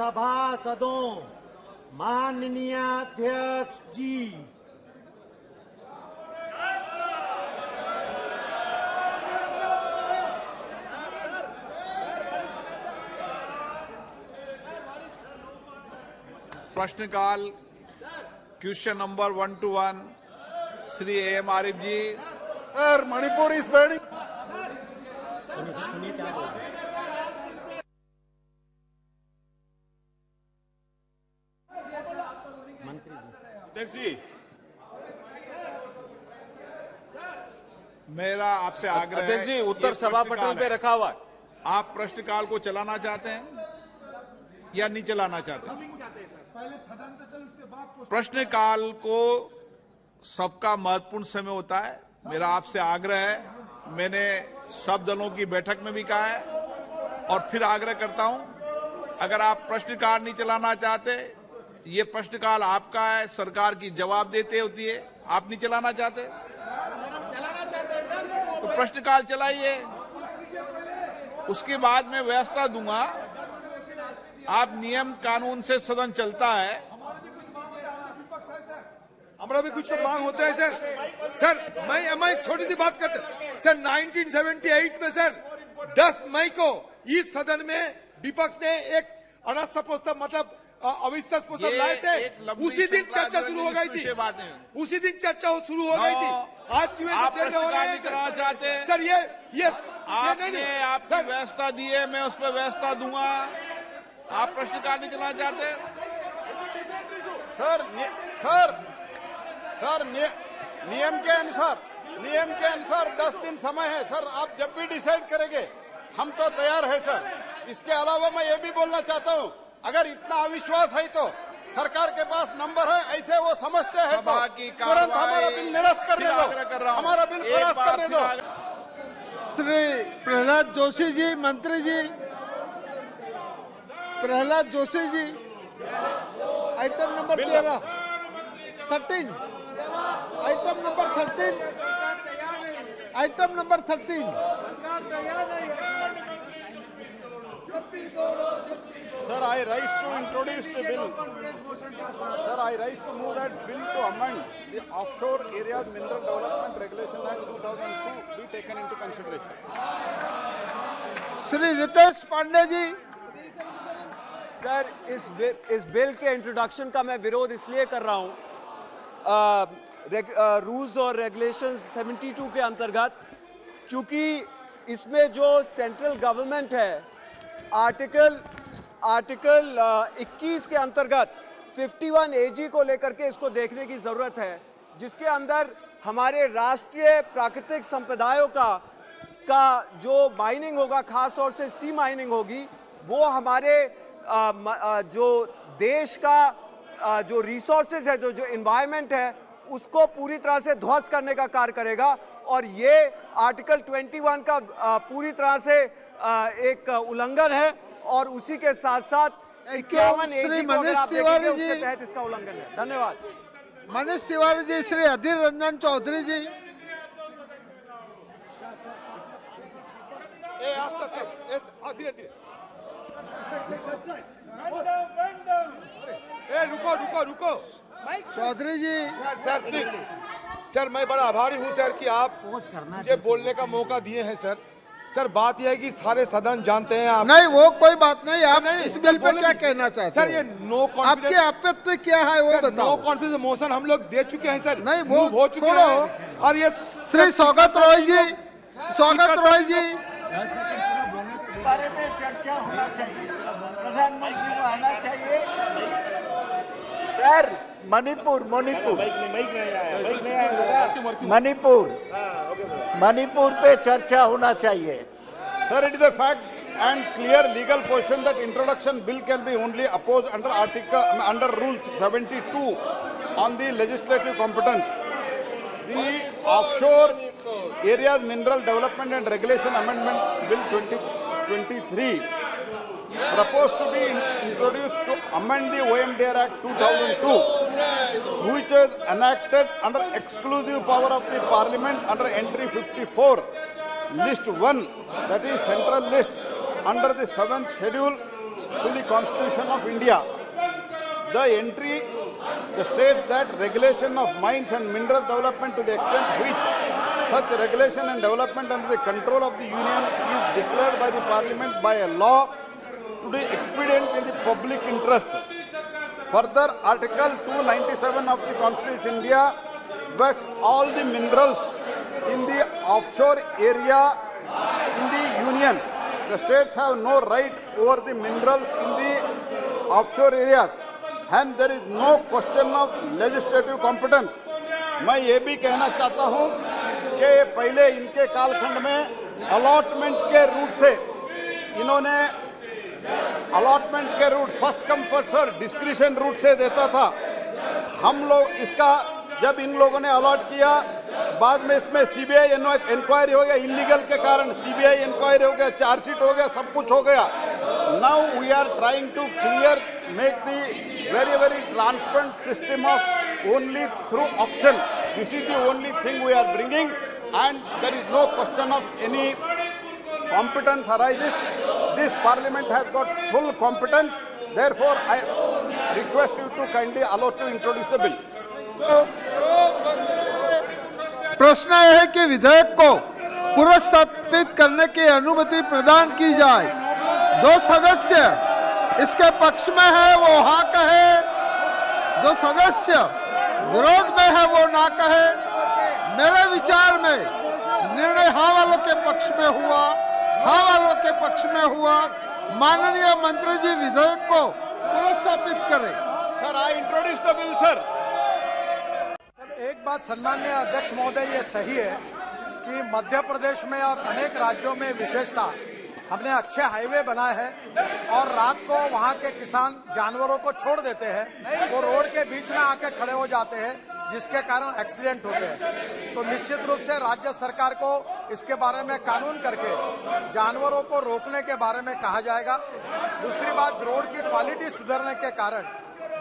सभासदों, माननीय अध्यक्ष जी, प्रश्नकाल question number 1 to 1 Shri AM Arif ji. Sir, Manipur is burning. सुनिए क्या बोल रहे हैं। मंत्री जी, अध्यक्ष जी, मेरा आपसे आग्रह अध्यक्ष जी, है, उत्तर ये सभा प्रश्नकाल पटल पे है। रखा हुआ है। आप प्रश्नकाल को चलाना चाहते हैं या नहीं चलाना चाहते हैं? प्रश्नकाल को सबका महत्वपूर्ण समय होता है। मेरा आपसे आग्रह है, मैंने सब दलों की बैठक में भी कहा है और फिर आग्रह करता हूं, अगर आप प्रश्नकाल नहीं चलाना चाहते, ये प्रश्नकाल आपका है, सरकार की जवाब देते होती है, आप नहीं चलाना चाहते तो प्रश्नकाल चलाइए, उसके बाद मैं व्यवस्था दूंगा। आप नियम कानून से सदन चलता है। हमारा भी कुछ तो मांग होता है सर। सर, मैं एक छोटी सी बात करते सर। 1978 में सर 10 मई को इस सदन में विपक्ष ने एक अनास्था प्रस्ताव मतलब अविश्वास प्रस्ताव लाए थे। उसी दिन चर्चा शुरू हो गई थी। उसी दिन चर्चा शुरू हो गई थी। आज क्यों ऐसा देर हो रहा है सर? सर ये आपने आपकी व्यवस्था दी है, मैं उस पर व्यवस्था दूंगा। आप प्रश्नकाल नहीं चलाना चाहते? सर नियम के अनुसार 10 दिन समय है सर। आप जब भी डिसाइड करेंगे हम तो तैयार है सर। इसके अलावा मैं ये भी बोलना चाहता हूँ, अगर इतना अविश्वास है तो सरकार के पास नंबर है, ऐसे वो समझते हैं तो तुरंत हमारा बिल निरस्त करने दो, हमारा बिल पास करने दो। श्री प्रहलाद जोशी जी, मंत्री ji Prahlad Joshi ji, item number 13 item number 13 Sir, I rise to introduce the bill. Sir, I rise to move that bill to amend the Offshore Areas Mineral Development Regulation Act 2002 be taken into consideration. Shri Ritesh Pandey ji. Sir, इस bill के introduction का मैं विरोध इसलिए कर रहा हूं, rules और रेगुलेशंस 72 के अंतर्गत, क्योंकि इसमें जो सेंट्रल गवर्नमेंट है आर्टिकल 21 के अंतर्गत 51 AG को लेकर के इसको देखने की ज़रूरत है, जिसके अंदर हमारे राष्ट्रीय प्राकृतिक संपदाओं का जो माइनिंग होगा, खास तौर से सी माइनिंग होगी, वो हमारे जो देश का जो रिसोर्सेज है, जो एनवायरनमेंट है, उसको पूरी तरह से ध्वस्त करने का कार्य करेगा। और ये आर्टिकल 21 का पूरी तरह से एक उल्लंघन है और उसी के साथ साथ 51 श्री मनीष तिवारी जी, उसके तहत इसका उल्लंघन है। धन्यवाद। मनीष तिवारी जी। श्री अधीर रंजन चौधरी जी। रुको चौधरी जी। सर प्लीज सर, मैं बड़ा आभारी हूँ सर कि आप मुझे बोलने का मौका दिए हैं सर। सर, बात यह है कि सारे सदन जानते हैं आप। नहीं, वो कोई बात नहीं। आप इस बिल पे क्या कहना चाहते सर? हैं? ये नो कॉन्फिडेंस, आपकी आपत्ति क्या है वो बताओ। नो कॉन्फिडेंस मोशन हम लोग दे चुके हैं सर। नहीं, वो हो चुके हैं। और ये श्री स्वागत रॉय जी, स्वागत रॉय जी। बारे में चर्चा होना चाहिए, प्रधानमंत्री को आना चाहिए। सर, मणिपुर पे चर्चा होना चाहिए। Sir, it is a fact and clear legal position that introduction bill can be only opposed under Rule 72 on the legislative competence. The Offshore Areas Mineral Development and Regulation Amendment Bill 2023 proposed to be introduced to amend the OMDR Act 2002, which was enacted under exclusive power of the Parliament under entry 54, list 1, that is central list, under the 7th schedule to the Constitution of India. The entry states that regulation of mines and mineral development to the extent which such regulation and development under the control of the Union is declared by the Parliament by a law to be expedient in the public interest. Further, Article 297 of the Constitution of India vests all the minerals in the offshore area in the Union. The states have no right over the minerals in the offshore areas, and there is no question of legislative competence. मैं ये भी कहना चाहता हूँ कि पहले इनके कालखंड में अलॉटमेंट के रूट से इन्होंने अलॉटमेंट के route first come first serve discretion route से देता था। हम लोग इसका जब इन लोगों ने अलॉट किया, बाद में इसमें सीबीआई इंक्वायरी हो गया, इलीगल के कारण सीबीआई इंक्वायरी हो गया, चार्जशीट हो गया, सब कुछ हो गया। Now we are trying to clear make the very transparent system of only through auction. This is the only thing we are bringing, and there is no question of any competence arises. This Parliament has got full competence. Therefore, I request you to kindly allow to introduce the bill. प्रश्न यह है कि विधेयक को पुनर्स्थापित करने की अनुमति प्रदान की जाए। दो सदस्य इसके पक्ष में है वो हाँ कहे, जो सदस्य विरोध में है वो ना कहे। मेरे विचार में निर्णय हाँ वालों के पक्ष में हुआ, हाँ वालों के पक्ष में हुआ। माननीय मंत्री जी विधेयक को पुनर्स्थापित करें। Sir, I introduce the bill, sir. एक बात सम्मान्य अध्यक्ष महोदय, ये सही है कि मध्य प्रदेश में और अनेक राज्यों में विशेषता हमने अच्छे हाईवे बनाए हैं और रात को वहां के किसान जानवरों को छोड़ देते हैं, वो रोड के बीच में आके खड़े हो जाते हैं, जिसके कारण एक्सीडेंट होते हैं। तो निश्चित रूप से राज्य सरकार को इसके बारे में कानून करके जानवरों को रोकने के बारे में कहा जाएगा। दूसरी बात, रोड की क्वालिटी सुधरने के कारण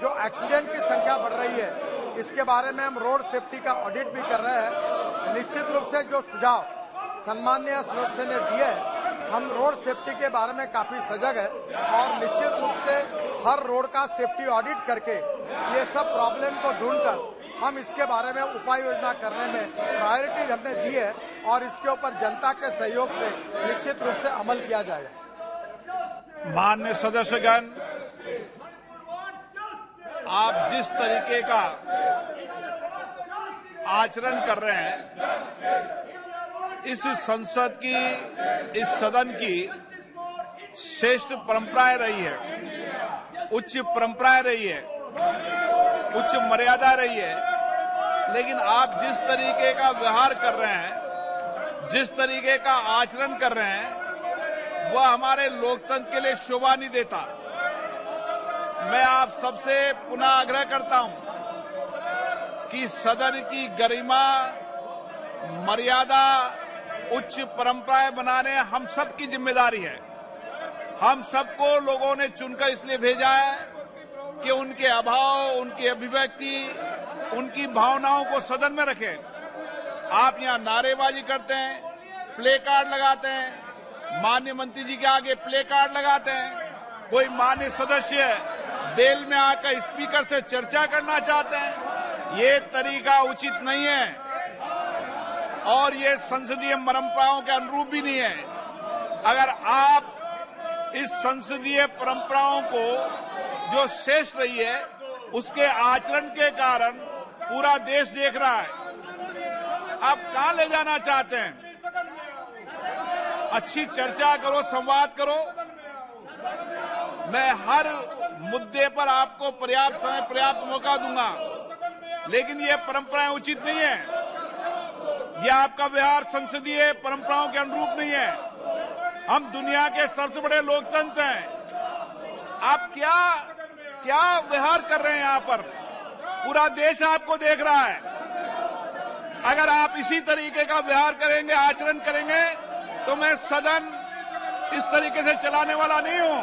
जो एक्सीडेंट की संख्या बढ़ रही है, इसके बारे में हम रोड सेफ्टी का ऑडिट भी कर रहे हैं। निश्चित रूप से जो सुझाव सम्माननीय सदस्य ने दिए, हम रोड सेफ्टी के बारे में काफी सजग है और निश्चित रूप से हर रोड का सेफ्टी ऑडिट करके ये सब प्रॉब्लम को ढूंढकर हम इसके बारे में उपाय योजना करने में प्रायोरिटी हमने दी है और इसके ऊपर जनता के सहयोग से निश्चित रूप से अमल किया जाएगा। माननीय सदस्यगण, आप जिस तरीके का आचरण कर रहे हैं, इस संसद की, इस सदन की श्रेष्ठ परंपराएं रही है, उच्च परंपराएं रही है, उच्च मर्यादा रही है। लेकिन आप जिस तरीके का व्यवहार कर रहे हैं, जिस तरीके का आचरण कर रहे हैं, वह हमारे लोकतंत्र के लिए शोभा नहीं देता। मैं आप सबसे पुनः आग्रह करता हूं कि सदन की गरिमा, मर्यादा, उच्च परंपराएं बनाने हम सबकी जिम्मेदारी है। हम सबको लोगों ने चुनकर इसलिए भेजा है कि उनके अभाव, उनकी अभिव्यक्ति, उनकी भावनाओं को सदन में रखें। आप यहां नारेबाजी करते हैं, प्ले कार्ड लगाते हैं, माननीय मंत्री जी के आगे प्ले कार्ड लगाते हैं। कोई माननीय सदस्य बेल में आकर स्पीकर से चर्चा करना चाहते हैं। ये तरीका उचित नहीं है और ये संसदीय परंपराओं के अनुरूप भी नहीं है। अगर आप इस संसदीय परंपराओं को जो श्रेष्ठ रही है, उसके आचरण के कारण पूरा देश देख रहा है, आप कहां ले जाना चाहते हैं? अच्छी चर्चा करो, संवाद करो। मैं हर मुद्दे पर आपको पर्याप्त समय, पर्याप्त मौका दूंगा, लेकिन ये परंपराएं उचित नहीं है। यह आपका व्यवहार संसदीय परंपराओं के अनुरूप नहीं है। हम दुनिया के सबसे बड़े लोकतंत्र हैं। आप क्या व्यवहार कर रहे हैं यहाँ पर? पूरा देश आपको देख रहा है। अगर आप इसी तरीके का व्यवहार करेंगे, आचरण करेंगे, तो मैं सदन इस तरीके से चलाने वाला नहीं हूं।